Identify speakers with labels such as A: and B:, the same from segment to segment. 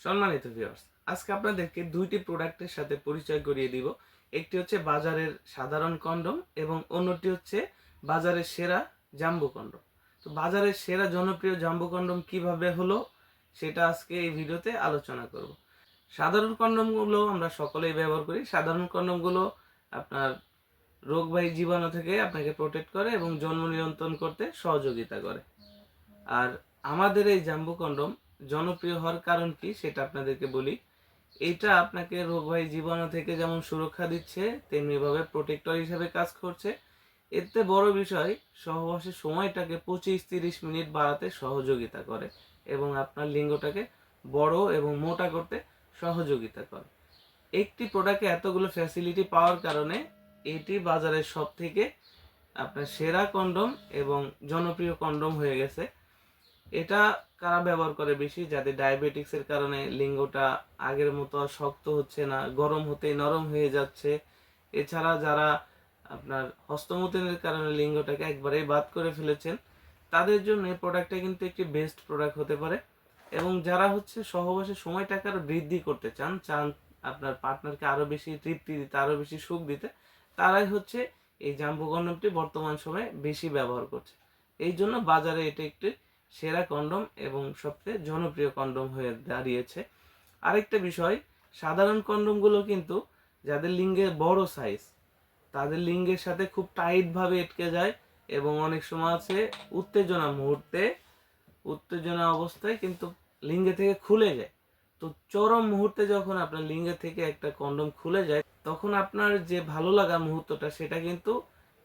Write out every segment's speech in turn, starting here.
A: সম্মানিত ভিউয়ার্স, আজকে আপনাদেরকে দুইটি প্রোডাক্টের সাথে পরিচয় করিয়ে দিব। একটি হচ্ছে বাজারের সাধারণ কন্ডম এবং অন্যটি হচ্ছে বাজারের সেরা জাম্বো কন্ডম। তো বাজারের সেরা জনপ্রিয় জাম্বো কন্ডম কিভাবে হলো সেটা আজকে এই ভিডিওতে আলোচনা করব। সাধারণ কন্ডমগুলো আমরা সকলেই ব্যবহার করি। সাধারণ কন্ডমগুলো আপনার রোগবাহী জীবাণু থেকে আপনাকে প্রোটেক্ট করে এবং জন্ম নিয়ন্ত্রণ করতে সহযোগিতা করে। আর আমাদের এই জাম্বো কন্ডম জনপ্রিয় হওয়ার কারণ কি সেটা আপনাদেরকে বলি। এটা আপনাকে রোগবাহী জীবাণু থেকে যেমন সুরক্ষা দিচ্ছে, তেমনিভাবে প্রোটেক্টর হিসেবে কাজ করছে। এতে বড় বিষয়, সহবাসের সময়টাকে 25-30 মিনিট বাড়াতে সহযোগিতা করে এবং আপনার লিঙ্গটাকে বড় এবং মোটা করতে সহযোগিতা করে। একটি প্রোডাক্টে এতগুলো ফ্যাসিলিটি পাওয়ার কারণে এটি বাজারের সব থেকে আপনার সেরা কন্ডম এবং জনপ্রিয় কন্ডম হয়ে গেছে। এটা কারা ব্যবহার করে বেশি? যাদের ডায়াবেটিক্সের কারণে লিঙ্গটা আগের মতো আর শক্ত হচ্ছে না, গরম হতেই নরম হয়ে যাচ্ছে। এছাড়া যারা আপনার হস্তমৈথুনের কারণে লিঙ্গটাকে একবারেই বাদ করে ফেলেছেন, তাদের জন্য এই প্রোডাক্টটা কিন্তু একটি বেস্ট প্রোডাক্ট হতে পারে। এবং যারা হচ্ছে সহবাসের সময়টাকে আরো বৃদ্ধি করতে চান চান আপনার পার্টনারকে আরো বেশি তৃপ্তি দিতে, আরো বেশি সুখ দিতে, তারাই হচ্ছে এই জাম্বো কন্ডমটি বর্তমান সময়ে বেশি ব্যবহার করছে। এই জন্য বাজারে এটা একটি সেরা কন্ডম এবং সবচেয়ে জনপ্রিয় কন্ডম হয়ে দাঁড়িয়েছে। আরেকটা বিষয়, সাধারণ কন্ডমগুলো কিন্তু যাদের লিঙ্গে বড় সাইজ, তাদের লিঙ্গের সাথে খুব টাইট ভাবে আটকে যায় এবং অনেক সময় আছে উত্তেজনা অবস্থায় কিন্তু লিঙ্গে থেকে খুলে যায়। তো চরম মুহূর্তে যখন আপনার লিঙ্গে থেকে একটা কন্ডম খুলে যায়, তখন আপনার যে ভালো লাগা মুহূর্তটা সেটা কিন্তু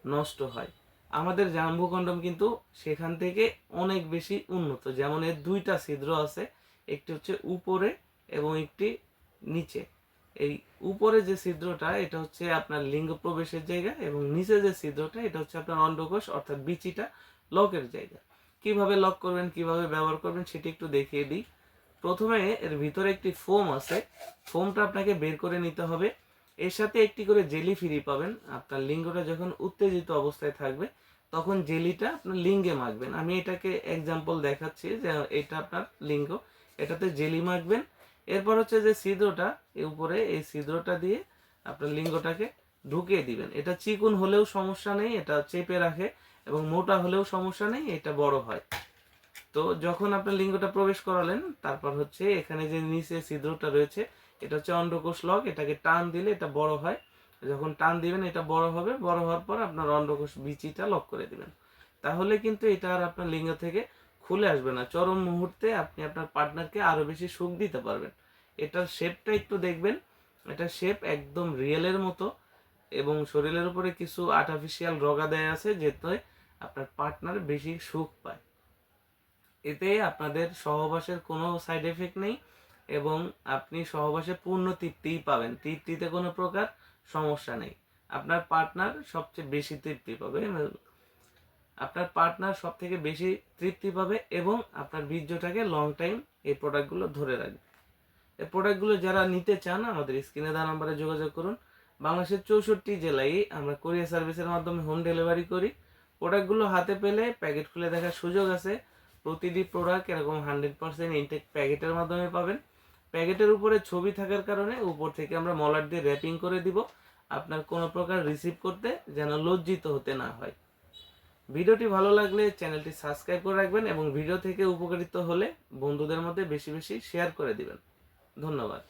A: নষ্ট হয়। আমাদের জাম্বো কন্ডম কিন্তু সেখান থেকে অনেক বেশি উন্নত। যেমন এর দুইটা ছিদ্র আছে, একটি হচ্ছে উপরে এবং একটি নিচে। এই উপরে যে ছিদ্রটা এটা হচ্ছে আপনার লিঙ্গ প্রবেশের জায়গা এবং নিচে যে ছিদ্রটা এটা হচ্ছে আপনার অন্ডকোষ অর্থাৎ বিচিটা লকের জায়গা। কিভাবে লক করবেন, কিভাবে ব্যবহার করবেন সেটি একটু দেখিয়ে দিই। প্রথমে এর ভিতরে একটি ফোম আছে, ফোমটা আপনাকে বের করে নিতে হবে। এর সাথে একটি করে জেলি ফ্রি পাবেন। আপনার লিঙ্গটা যখন উত্তেজিত অবস্থায় থাকবে তখন জেলিটা আপনার লিঙ্গে মাখবেন। আমি এটাকে এক্সাম্পল দেখাচ্ছি যে এটা আপনার লিঙ্গ, এটাতে জেলি মাখবেন। এরপর হচ্ছে যে ছিদ্রটা উপরে, এই ছিদ্রটা দিয়ে আপনার লিঙ্গটাকে ঢুকিয়ে দিবেন। এটা চিকুন হলেও সমস্যা নেই, এটা চেপে রাখে, এবং মোটা হলেও সমস্যা নেই, এটা বড় হয়। তো যখন আপনার লিঙ্গটা প্রবেশ করালেন, তারপর হচ্ছে এখানে যে নিচে ছিদ্রটা রয়েছে এটা হচ্ছে অন্ডকোষ লক, এটাকে টান দিলে এটা বড় হয়। যখন টান দিবেন এটা বড় হবে, বড় হওয়ার পর আপনার অন্ডকোষ বিচিটা লক করে দিবেন। তাহলে কিন্তু এটা আর আপনার লিঙ্গ থেকে খুলে আসবে না। চরম মুহূর্তে আপনি আপনার পার্টনারকে আরো বেশি সুখ দিতে পারবেন। এটার শেপটা একটু দেখবেন, এটা শেপ একদম রিয়েলের মতো এবং শরীরের উপরে কিছু আর্টিফিশিয়াল রগা দেয়া আছে যেতে আপনার পার্টনার বেশি সুখ পায়। এতে আপনাদের সহবাসের কোনো সাইড এফেক্ট নেই এবং আপনি সহবাসে পূর্ণ তৃপ্তিই পাবেন। তৃপ্তিতে কোনো প্রকার সমস্যা নেই। আপনার পার্টনার সবচেয়ে বেশি তৃপ্তি পাবে, আপনার পার্টনার সব থেকে বেশি তৃপ্তি পাবে এবং আপনার বীর্যটাকে লং টাইম এই প্রোডাক্টগুলো ধরে রাখবে। এই প্রোডাক্টগুলো যারা নিতে চান আমাদের স্ক্রিনে দেওয়া নাম্বারে যোগাযোগ করুন। বাংলাদেশের 64 জেলায় আমরা কুরিয়ার সার্ভিসের মাধ্যমে হোম ডেলিভারি করি। প্রোডাক্টগুলো হাতে পেলে প্যাকেট খুলে দেখার সুযোগ আছে। প্রতিটি প্রোডাক্ট এরকম 100% ইনটেক প্যাকেটের মাধ্যমে পাবেন। প্যাকেটের উপরে ছবি থাকার কারণে উপর থেকে আমরা মলাট দিয়ে র্যাপিং করে দিব, আপনার কোনো প্রকার রিসিভ করতে যেন লজ্জিত হতে না হয়। ভিডিওটি ভালো লাগলে চ্যানেলটি সাবস্ক্রাইব করে রাখবেন এবং ভিডিও থেকে উপকারিত হলে বন্ধুদের মধ্যে বেশি বেশি শেয়ার করে দিবেন। ধন্যবাদ।